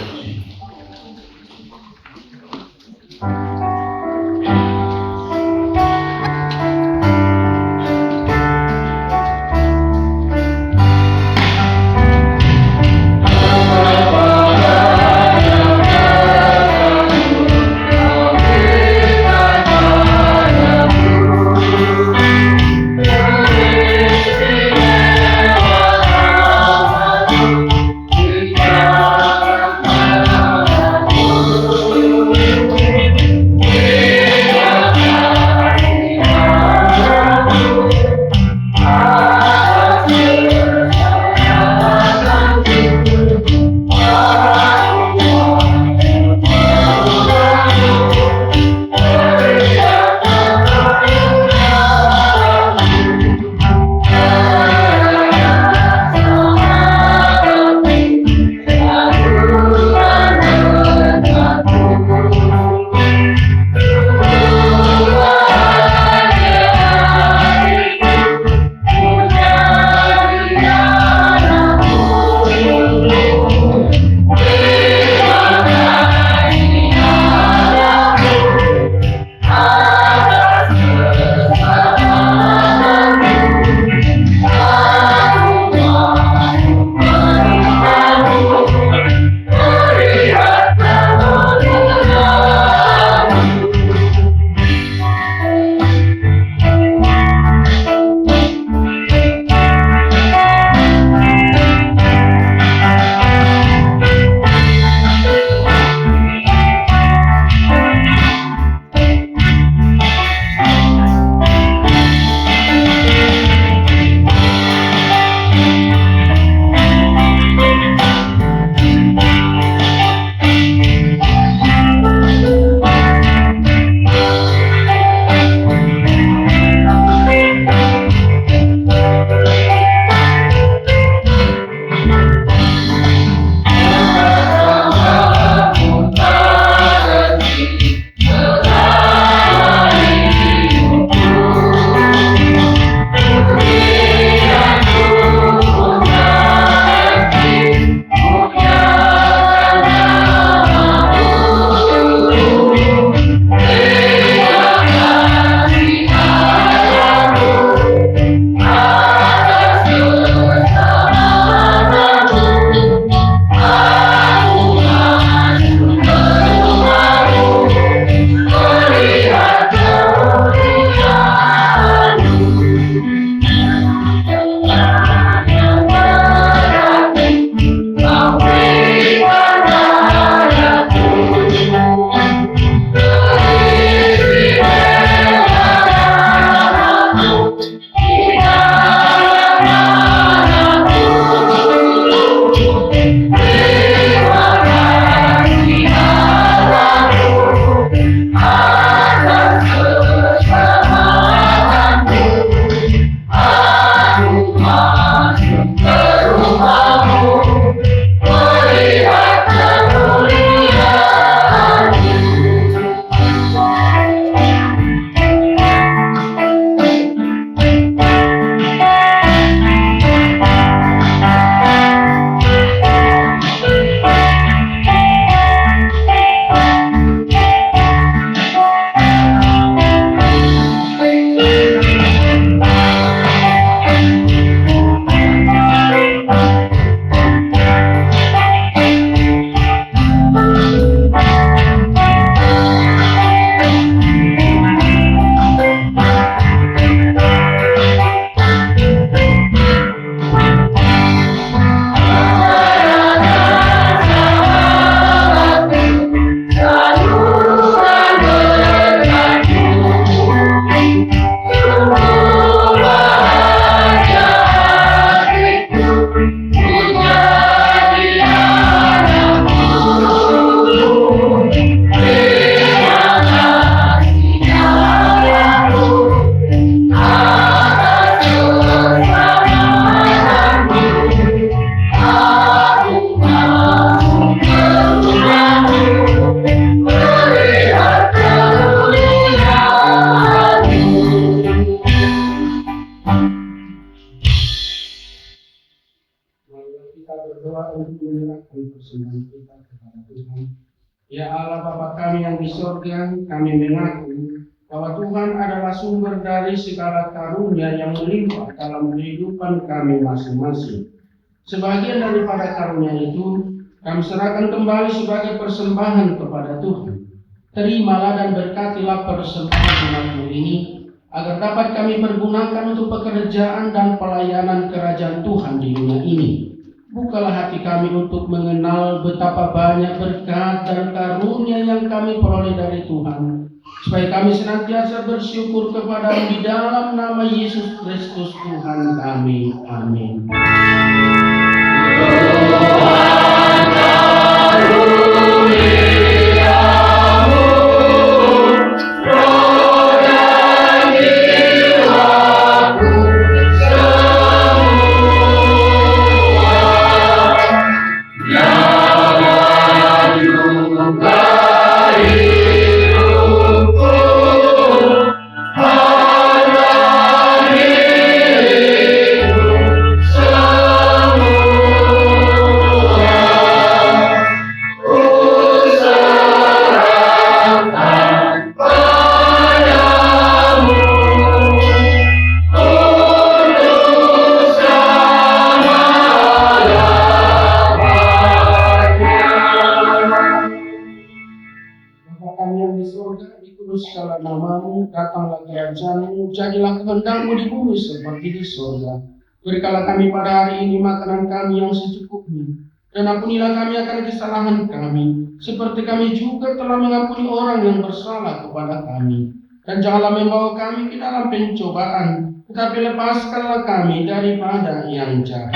persembahan kita kepada Tuhan. Ya Allah Bapa kami yang di surga, kami mengaku bahwa Tuhan adalah sumber dari segala karunia yang melimpah dalam kehidupan kami masing-masing. Sebagian daripada karunia itu kami serahkan kembali sebagai persembahan kepada Tuhan. Terimalah dan berkatilah persembahan umat-Mu ini, agar dapat kami pergunakan untuk pekerjaan dan pelayanan kerajaan Tuhan di dunia ini. Bukalah hati kami untuk mengenal betapa banyak berkat dan karunia yang kami peroleh dari Tuhan, supaya kami senantiasa bersyukur kepada-Mu di dalam nama Yesus Kristus Tuhan kami. Amin. Dikuduskanlah nama-Mu, datanglah kerajaan-Mu, jadilah kehendak-Mu di bumi seperti di surga. Berikanlah kami pada hari ini makanan kami yang secukupnya, dan ampunilah kami akan kesalahan kami, seperti kami juga telah mengampuni orang yang bersalah kepada kami. Dan janganlah membawa kami ke dalam pencobaan, tetapi lepaskanlah kami daripada yang jahat.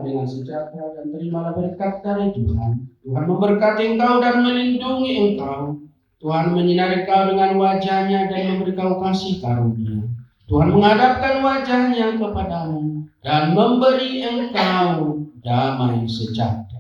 Dengan sejahtera dan terimalah berkat dari Tuhan. Tuhan memberkati engkau dan melindungi engkau. Tuhan menyinari engkau dengan wajah-Nya dan memberi engkau kasih karunia. Tuhan menghadapkan wajah-Nya kepadamu dan memberi engkau damai sejahtera.